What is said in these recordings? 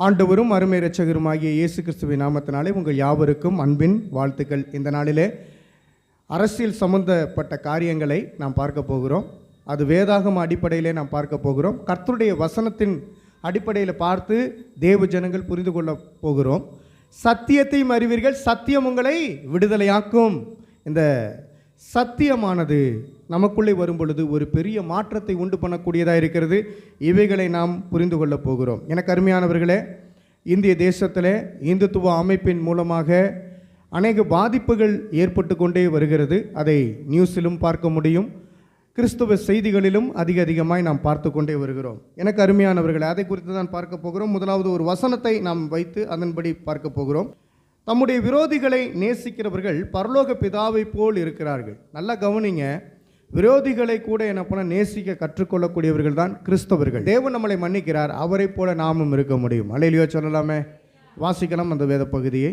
ஆண்டவரும் அருமை இரட்சகருமாகிய இயேசு கிறிஸ்துவின் நாமத்தினாலே உங்கள் யாவருக்கும் அன்பின் வாழ்த்துக்கள். இந்த நாளிலே அரசியல் சம்பந்தப்பட்ட காரியங்களை நாம் பார்க்க போகிறோம். அது வேதாகம அடிப்படையிலே நாம் பார்க்க போகிறோம். கர்த்தருடைய வசனத்தின் அடிப்படையில் பார்த்து தேவ ஜனங்கள் புரிந்து கொள்ள போகிறோம். சத்தியத்தையும் அறிவீர்கள், சத்தியம் உங்களை விடுதலையாக்கும். இந்த சத்தியமானது நமக்குள்ளே வரும் பொழுது ஒரு பெரிய மாற்றத்தை உண்டு பண்ணக்கூடியதாக இருக்கிறது. இவைகளை நாம் புரிந்து கொள்ளப் போகிறோம். எனக்கு அருமையானவர்களே, இந்திய தேசத்தில் இந்துத்துவ அமைப்பின் மூலமாக அநேக பாதிப்புகள் ஏற்பட்டு கொண்டே வருகிறது. அதை நியூஸிலும் பார்க்க முடியும், கிறிஸ்துவ செய்திகளிலும் அதிகமாய் நாம் பார்த்து கொண்டே வருகிறோம். எனக்கு அருமையானவர்களே, அதை குறித்து தான் பார்க்க போகிறோம். முதலாவது ஒரு வசனத்தை நாம் வைத்து அதன்படி பார்க்க போகிறோம். தம்முடைய விரோதிகளை நேசிக்கிறவர்கள் பரலோக பிதாவை போல் இருக்கிறார்கள். நல்லா கவனிங்க, விரோதிகளை கூட என்ன பண்ண நேசிக்க கற்றுக்கொள்ளக்கூடியவர்கள் தான் கிறிஸ்தவர்கள். தேவன் நம்மளை மன்னிக்கிறார், அவரை போல நாமும் இருக்க முடியும். அல்லேலூயா சொல்லலாமே. வாசிக்கலாம் அந்த வேத பகுதியை.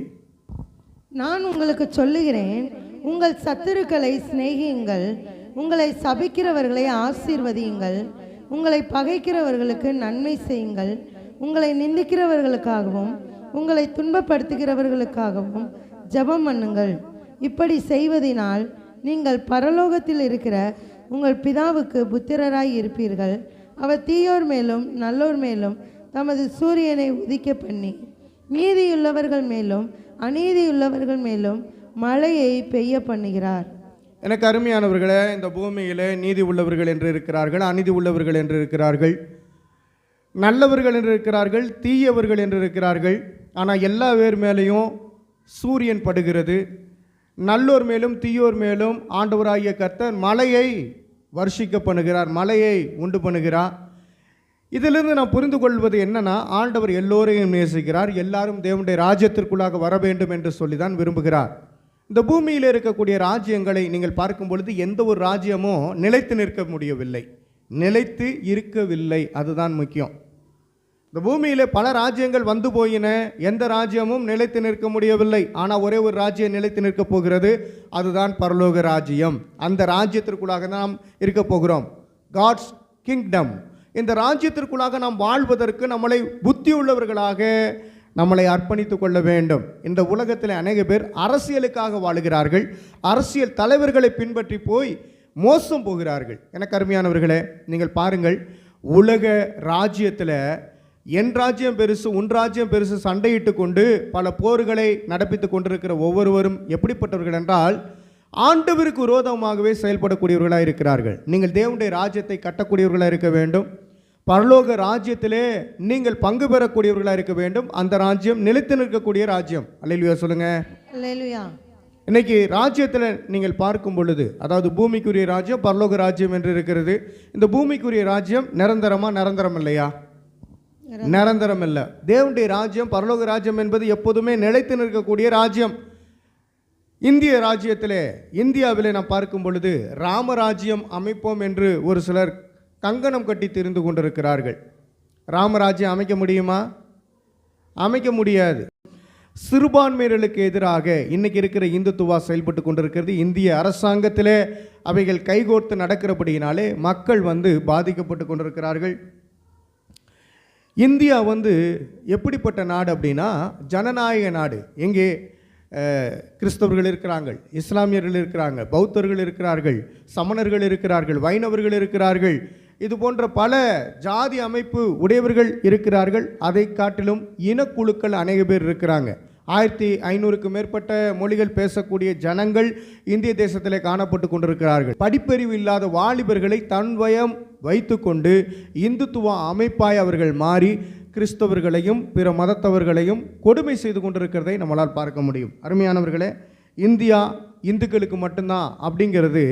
நான் உங்களுக்கு சொல்லுகிறேன், உங்கள் சத்துருக்களை சிநேகியுங்கள், உங்களை சபிக்கிறவர்களை ஆசீர்வதியுங்கள், உங்களை பகைக்கிறவர்களுக்கு நன்மை செய்யுங்கள், உங்களை நிந்திக்கிறவர்களுக்காகவும் உங்களை துன்பப்படுத்துகிறவர்களுக்காகவும் ஜெபம் பண்ணுங்கள். இப்படி செய்வதினால் நீங்கள் பரலோகத்தில் இருக்கிற உங்கள் பிதாவுக்கு புத்திரராய் இருப்பீர்கள். அவர் தீயோர் மேலும் நல்லோர் மேலும் தமது சூரியனை உதிக்க பண்ணி நீதியுள்ளவர்கள் மேலும் அநீதியுள்ளவர்கள் மேலும் மழையை பெய்ய பண்ணுகிறார். எனக்கு அருமையானவர்களே, இந்த பூமியில் நீதி உள்ளவர்கள் என்று இருக்கிறார்கள், அநீதி உள்ளவர்கள் என்று இருக்கிறார்கள், நல்லவர்கள் என்று இருக்கிறார்கள், தீயவர்கள் என்று இருக்கிறார்கள். ஆனால் எல்லா பேர் மேலேயும் சூரியன் படுகிறது. நல்லோர் மேலும் தீயோர் மேலும் ஆண்டவராகிய கர்த்தர் மழையை வர்ஷிக்க பண்ணுகிறார், மழையை உண்டு பண்ணுகிறார். இதிலிருந்து நாம் புரிந்து கொள்வது என்னன்னா, ஆண்டவர் எல்லோரையும் நேசிக்கிறார், எல்லாரும் தேவனுடைய ராஜ்யத்திற்குள்ளாக வர வேண்டும் என்று சொல்லி தான் விரும்புகிறார். இந்த பூமியில் இருக்கக்கூடிய ராஜ்யங்களை நீங்கள் பார்க்கும் பொழுது எந்த ஒரு ராஜ்யமும் நிலைத்து நிலைத்து இருக்கவில்லை. அதுதான் முக்கியம். இந்த பூமியில் பல ராஜ்யங்கள் வந்து போயின, எந்த ராஜ்யமும் நிலைத்து நிற்க முடியவில்லை. ஆனால் ஒரே ஒரு ராஜ்யம் நிலைத்து நிற்க போகிறது, அதுதான் பரலோக ராஜ்யம். அந்த ராஜ்யத்திற்குள்ளாக நாம் இருக்க போகிறோம், காட்ஸ் கிங்டம். இந்த ராஜ்யத்திற்குள்ளாக நாம் வாழ்வதற்கு நம்மளை புத்தி உள்ளவர்களாக நம்மளை அர்ப்பணித்து கொள்ள வேண்டும். இந்த உலகத்தில் அநேக பேர் அரசியலுக்காக வாழுகிறார்கள், அரசியல் தலைவர்களை பின்பற்றி போய் மோசம் போகிறார்கள். எனக்கு அருமையானவர்களே, நீங்கள் பாருங்கள், உலக ராஜ்யத்தில் என் ராஜ்யம் பெருசு உன் ராஜ்யம் பெருசு சண்டையிட்டு கொண்டு பல போர்களை நடப்பித்து கொண்டிருக்கிற ஒவ்வொருவரும் எப்படிப்பட்டவர்கள் என்றால், ஆண்டவருக்கு விரோதமாகவே செயல்படக்கூடியவர்களாக இருக்கிறார்கள். நீங்கள் தேவனுடைய ராஜ்யத்தை கட்டக்கூடியவர்களாக இருக்க வேண்டும், பரலோக ராஜ்யத்திலே நீங்கள் பங்கு பெறக்கூடியவர்களாக இருக்க வேண்டும். அந்த ராஜ்யம் நிலைத்து நிற்கக்கூடிய ராஜ்யம். அல்லேலூயா சொல்லுங்க. அல்லேலூயா. இன்னைக்கு ராஜ்யத்தில் நீங்கள் பார்க்கும் பொழுது, அதாவது பூமிக்குரிய ராஜ்யம் பரலோக ராஜ்யம் என்று இருக்கிறது. இந்த பூமிக்குரிய ராஜ்யம் நிரந்தரம் இல்லையா? நிரந்தரம் இல்லை. தேவனுடைய ராஜ்யம் பரலோக ராஜ்யம் என்பது எப்போதுமே நிலைத்து நிற்கக்கூடிய ராஜ்யம். இந்திய ராஜ்யத்திலே, இந்தியாவிலே நாம் பார்க்கும் பொழுது ராமராஜ்யம் அமைப்போம் என்று ஒரு சிலர் கங்கணம் கட்டி திரிந்து கொண்டிருக்கிறார்கள். ராமராஜ்யம் அமைக்க முடியுமா? அமைக்க முடியாது. சிறுபான்மையினர்களுக்கு எதிராக இன்னைக்கு இருக்கிற இந்துத்துவா செயல்பட்டு கொண்டிருக்கிறது. இந்திய அரசாங்கத்திலே அவைகள் கைகோர்த்து நடக்கிறபடியினாலே மக்கள் பாதிக்கப்பட்டு கொண்டிருக்கிறார்கள். இந்தியா எப்படிப்பட்ட நாடு அப்படின்னா, ஜனநாயக நாடு. எங்கே கிறிஸ்தவர்கள் இருக்கிறார்கள், இஸ்லாமியர்கள் இருக்கிறாங்க, பௌத்தர்கள் இருக்கிறார்கள், சமணர்கள் இருக்கிறார்கள், வைணவர்கள் இருக்கிறார்கள், இது போன்ற பல ஜாதி அமைப்பு உடையவர்கள் இருக்கிறார்கள். அதை காட்டிலும் இனக்குழுக்கள் அநேக பேர் இருக்கிறாங்க. 1500க்கும் மேற்பட்ட மொழிகள் பேசக்கூடிய ஜனங்கள் இந்திய தேசத்திலே காணப்பட்டு கொண்டிருக்கிறார்கள். படிப்பறிவு இல்லாத வாலிபர்களை தன்வயம் வைத்து கொண்டு இந்துத்துவ அமைப்பாய் அவர்கள் மாறி கிறிஸ்தவர்களையும் பிற மதத்தவர்களையும் கொடுமை செய்து கொண்டிருக்கிறதை நம்மளால் பார்க்க முடியும். அருமையானவர்களே, இந்தியா இந்துக்களுக்கு மட்டும்தான் அப்படிங்கிறது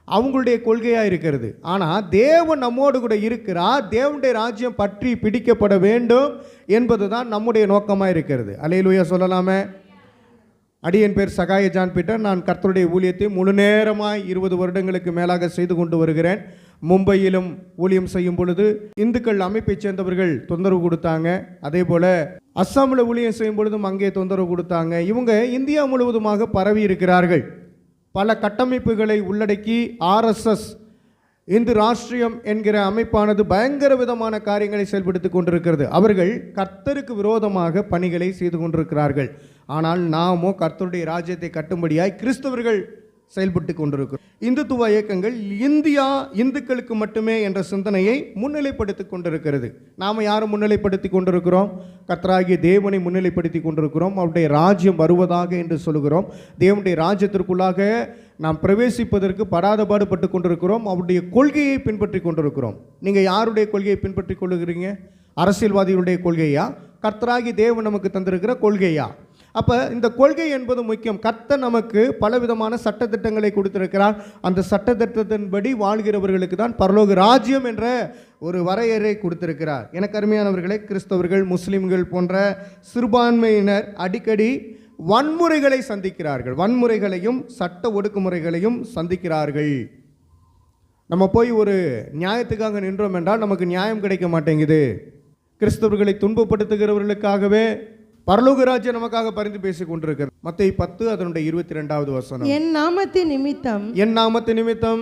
அவங்களுடைய கொள்கையாக இருக்கிறது. ஆனால் தேவன் நம்மோடு கூட இருக்கிறார், தேவனுடைய ராஜ்யம் பற்றி பிடிக்கப்பட வேண்டும் என்பது தான் நம்முடைய நோக்கமாக இருக்கிறது. அல்லேலூயா சொல்லலாமே. அடியன் பேர் சகாய ஜான் பீட்டர். நான் கர்த்தருடைய ஊழியத்தை முழு நேரமாய் 20 வருடங்களுக்கு மேலாக செய்து கொண்டு வருகிறேன். மும்பையிலும் ஊழியம் செய்யும் பொழுது இந்துக்கள் அமைப்பை சேர்ந்தவர்கள் தொந்தரவு கொடுத்தாங்க. அதே போல் அஸ்ஸாமில் ஊழியம் செய்யும் பொழுதும் அங்கே தொந்தரவு கொடுத்தாங்க. இவங்க இந்தியா முழுவதுமாக பரவி இருக்கிறார்கள். பல கட்டமைப்புகளை உள்ளடக்கி RSS இந்து ராஷ்டிரியம் என்கிற அமைப்பானது பயங்கர விதமான காரியங்களை செயல்படுத்தி கொண்டிருக்கிறது. அவர்கள் கர்த்தருக்கு விரோதமாக பணிகளை செய்து கொண்டிருக்கிறார்கள். ஆனால் நாமோ கர்த்தருடைய ராஜ்யத்தை கட்டும்படியாய் கிறிஸ்தவர்கள் செயல்பட்டு கொண்டிருக்கிறோம். இந்துத்துவ இயக்கங்கள் இந்துக்களுக்கு மட்டுமே என்ற சிந்தனையை முன்னிலைப்படுத்தி கொண்டிருக்கிறது. நாம் யாரை முன்னிலைப்படுத்தி கொண்டிருக்கிறோம்? கர்த்தராகிய தேவனை முன்னிலைப்படுத்தி கொண்டிருக்கிறோம். அவருடைய ராஜ்யம் வருவதாக என்று சொல்கிறோம். தேவனுடைய ராஜ்யத்திற்குள்ளாக நாம் பிரவேசிப்பதற்கு படாத பாடுபட்டு கொண்டிருக்கிறோம். அவருடைய கொள்கையை பின்பற்றி கொண்டிருக்கிறோம். நீங்கள் யாருடைய கொள்கையை பின்பற்றி கொள்ளுகிறீங்க? அரசியல்வாதிகளுடைய கொள்கையா? கர்த்தராகிய தேவன் நமக்கு தந்திருக்கிற கொள்கையா? அப்போ இந்த கொள்கை என்பது முக்கியம். கர்த்தர் நமக்கு பலவிதமான சட்டத்திட்டங்களை கொடுத்திருக்கிறார். அந்த சட்டத்திட்டத்தின்படி வாழ்கிறவர்களுக்கு தான் பரலோக ராஜ்யம் என்ற ஒரு வரையறை கொடுத்திருக்கிறார். எனக்கு அருமையானவர்களே, கிறிஸ்தவர்கள், முஸ்லிம்கள் போன்ற சிறுபான்மையினர் அடிக்கடி வன்முறைகளை சந்திக்கிறார்கள். வன்முறைகளையும் சட்ட ஒடுக்குமுறைகளையும் சந்திக்கிறார்கள். நம்ம போய் ஒரு நியாயத்துக்காக நின்றோம் என்றால் நமக்கு நியாயம் கிடைக்க மாட்டேங்குது. கிறிஸ்தவர்களை துன்பப்படுத்துகிறவர்களுக்காகவே பரலோக ராஜ்யம் நமக்காக பரிந்து பேசிக் கொண்டிருக்கிறது. மத்தேயு 10 அதனுடைய 22வது வசனம். என் நாமத்தின் நிமித்தம்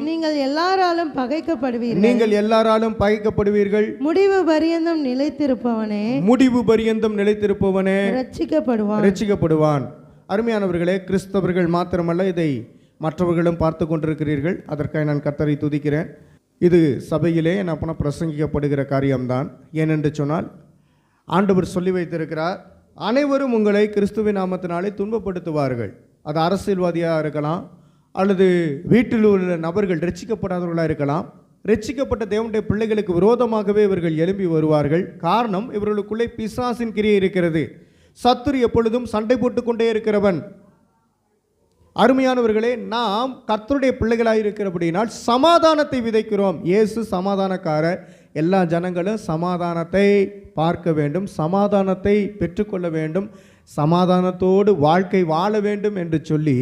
நீங்கள் எல்லாராலும் பகைக்கப்படுவீர்கள். முடிவு பரியந்தம் நிலைத்திருப்பவனே ரட்சிக்கப்படுவான். அருமையானவர்களே, கிறிஸ்தவர்கள் மாத்திரமல்ல, இதை மற்றவர்களும் பார்த்து கொண்டிருக்கிறீர்கள். அதற்காக நான் கர்த்தரை துதிக்கிறேன். இது சபையிலே நான் பிரசங்கிக்கப்படுகிற காரியம்தான். ஏனென்று சொன்னால், ஆண்டவர் சொல்லி வைத்திருக்கிறார், அனைவரும் உங்களை கிறிஸ்துவின் நாமத்தினாலே துன்பப்படுத்துவார்கள். அது அரசியல்வாதியாக இருக்கலாம், அல்லது வீட்டில் உள்ள நபர்கள் ரட்சிக்கப்படாதவர்களாக இருக்கலாம். ரட்சிக்கப்பட்ட தேவனுடைய பிள்ளைகளுக்கு விரோதமாகவே இவர்கள் எழும்பி வருவார்கள். காரணம், இவர்களுக்குள்ளே பிசாசின் கிரியை இருக்கிறது. சத்துரு எப்பொழுதும் சண்டை போட்டு கொண்டே இருக்கிறவன். அருமையானவர்களே, நாம் கர்த்தருடைய பிள்ளைகளாக இருக்கிறபடினால் சமாதானத்தை விதைக்கிறோம். இயேசு சமாதானக்காரர். எல்லா ஜனங்களும் சமாதானத்தை பார்க்க வேண்டும், சமாதானத்தை பெற்றுக்கொள்ள வேண்டும், சமாதானத்தோடு வாழ்க்கை வாழ வேண்டும் என்று சொல்லி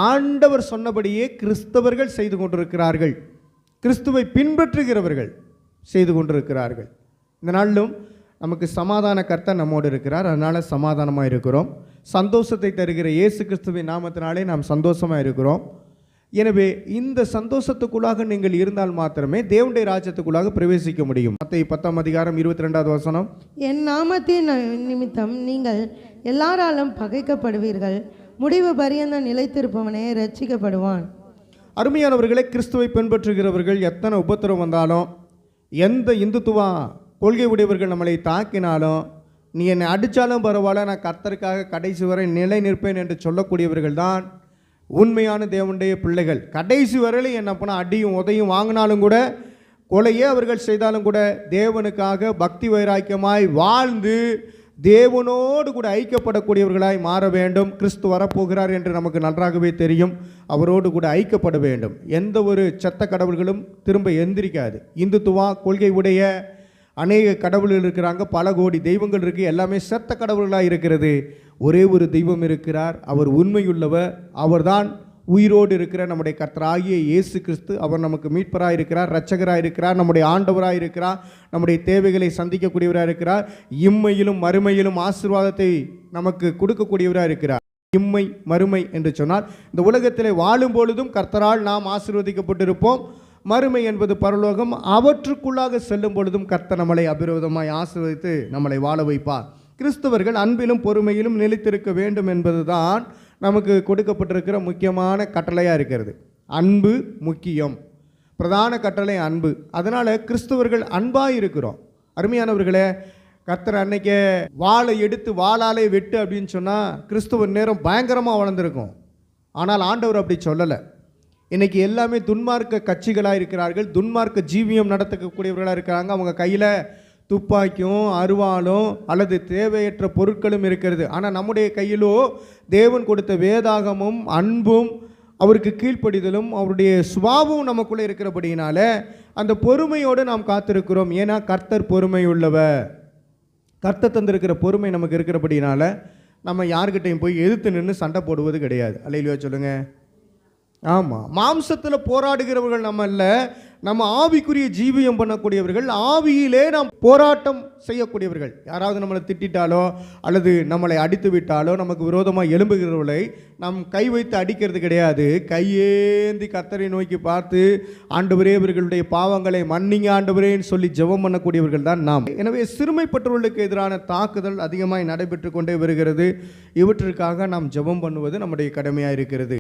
ஆண்டவர் சொன்னபடியே கிறிஸ்தவர்கள் செய்து கொண்டிருக்கிறார்கள். கிறிஸ்துவை பின்பற்றுகிறவர்கள் செய்து கொண்டிருக்கிறார்கள். இந்த நாளிலும் நமக்கு சமாதான கர்த்தர் நம்மோடு இருக்கிறார். அதனால் சமாதானமாக இருக்கிறோம். சந்தோஷத்தை தருகிற இயேசு கிறிஸ்துவின் நாமத்தினாலே நாம் சந்தோஷமாக இருக்கிறோம். எனவே இந்த சந்தோஷத்துக்குள்ளாக நீங்கள் இருந்தால் மாத்திரமே தேவனுடைய ராஜ்யத்துக்குள்ளாக பிரவேசிக்க முடியும். மத்தேயு 10:22வது வசனம். என் நாமத்தின் நிமித்தம் நீங்கள் எல்லாராலும் பகைக்கப்படுவீர்கள். முடிவு பரியந்தம் நிலைத்திருப்பவனே ரட்சிக்கப்படுவான். அருமையானவர்களே, கிறிஸ்துவை பின்பற்றுகிறவர்கள் எத்தனை உபத்திரம் வந்தாலும், எந்த இந்துத்துவ கொள்கை உடையவர்கள் நம்மளை தாக்கினாலும், நீ என்னை அடித்தாலும் பரவாயில்ல, நான் கர்த்தருக்காக கடைசி வரை நிலை நிற்பேன் என்று சொல்லக்கூடியவர்கள் தான் உண்மையான தேவனுடைய பிள்ளைகள். கடைசி வரையிலும் என்ன பண்ணால் அடியும் உதையும் வாங்கினாலும் கூட, கொலையே அவர்கள் செய்தாலும் கூட, தேவனுக்காக பக்தி வைராக்கியமாய் வாழ்ந்து தேவனோடு கூட ஐக்கியப்படக்கூடியவர்களாய் மாற வேண்டும். கிறிஸ்து வரப்போகிறார் என்று நமக்கு நன்றாகவே தெரியும். அவரோடு கூட ஐக்கியப்பட வேண்டும். எந்த ஒரு செத்த கடவுள்களும் திரும்ப எந்திரிக்காது. இந்துத்துவா கொள்கை உடைய அநேக கடவுள்கள் இருக்கிறாங்க, பல கோடி தெய்வங்கள் இருக்குது, எல்லாமே செத்த கடவுள்களாக இருக்கிறது. ஒரே ஒரு தெய்வம் இருக்கிறார், அவர் உண்மையுள்ளவர். அவர்தான் உயிரோடு இருக்கிற நம்முடைய கர்த்தராகிய இயேசு கிறிஸ்து. அவர் நமக்கு மீட்பராக இருக்கிறார், இரட்சகராக இருக்கிறார், நம்முடைய ஆண்டவராக இருக்கிறார், நம்முடைய தேவைகளை சந்திக்கக்கூடியவராக இருக்கிறார். இம்மையிலும் மறுமையிலும் ஆசீர்வாதத்தை நமக்கு கொடுக்கக்கூடியவராக இருக்கிறார். இம்மை மறுமை என்று சொன்னால், இந்த உலகத்திலே வாழும் பொழுதும் கர்த்தரால் நாம் ஆசீர்வதிக்கப்பட்டிருப்போம். மறுமை என்பது பரலோகம். அவற்றுக்குள்ளாக செல்லும் பொழுதும் கர்த்தர் நம்மளை அபிரோதமாய் ஆசீர்வதித்து நம்மளை வாழ வைப்பார். கிறிஸ்தவர்கள் அன்பிலும் பொறுமையிலும் நிலைத்திருக்க வேண்டும் என்பதுதான் நமக்கு கொடுக்கப்பட்டிருக்கிற முக்கியமான கட்டளையாக இருக்கிறது. அன்பு முக்கியம், பிரதான கட்டளை அன்பு. அதனால் கிறிஸ்தவர்கள் அன்பாக இருக்கிறோம். அருமையானவர்களே, கர்த்தர் அன்னைக்கே வாளை எடுத்து வாளாலே வெட்டு அப்படின்னு சொன்னால் கிறிஸ்துவ நேரம் பயங்கரமாக வளர்ந்துருக்கும். ஆனால் ஆண்டவர் அப்படி சொல்லலை. இன்றைக்கி எல்லாமே துன்மார்க்க கட்சிகளாக இருக்கிறார்கள், துன்மார்க்க ஜீவியம் நடத்தக்கூடியவர்களாக இருக்கிறாங்க. அவங்க கையில் துப்பாக்கியும் அருவாலும் அல்லது தேவையற்ற பொருட்களும் இருக்கிறது. ஆனால் நம்முடைய கையிலோ தேவன் கொடுத்த வேதாகமும் அன்பும் அவருக்கு கீழ்ப்படிதலும் அவருடைய சுபாவமும் நமக்குள்ளே இருக்கிறபடியினால அந்த பொறுமையோடு நாம் காத்திருக்கிறோம். ஏன்னா கர்த்தர் பொறுமை உள்ளவர். கர்த்தர் தந்திருக்கிற பொறுமை நமக்கு இருக்கிறபடினால நம்ம யார்கிட்டையும் போய் எதிர்த்து நின்று சண்டை போடுவது கிடையாது. அல்லேலூயா சொல்லுங்கள். ஆமாம், மாம்சத்தில் போராடுகிறவர்கள் நம்ம இல்லை, நம்ம ஆவிக்குரிய ஜீவியம் பண்ணக்கூடியவர்கள், ஆவியிலே நாம் போராட்டம் செய்யக்கூடியவர்கள். யாராவது நம்மளை திட்டாலோ அல்லது நம்மளை அடித்து விட்டாலோ நமக்கு விரோதமாக எழும்புகிறவர்களை நாம் கை வைத்து அடிக்கிறது கிடையாது. கையேந்தி கர்த்தரை நோக்கி பார்த்து, ஆண்டவரே இவர்களுடைய பாவங்களை மன்னிங்க ஆண்டவரேன்னு சொல்லி ஜெபம் பண்ணக்கூடியவர்கள் தான் நாம். எனவே சிறுமைப்பட்டவர்களுக்கு எதிரான தாக்குதல் அதிகமாய் நடைபெற்று கொண்டே வருகிறது. இவற்றிற்காக நாம் ஜெபம் பண்ணுவது நம்முடைய கடமையாக இருக்கிறது.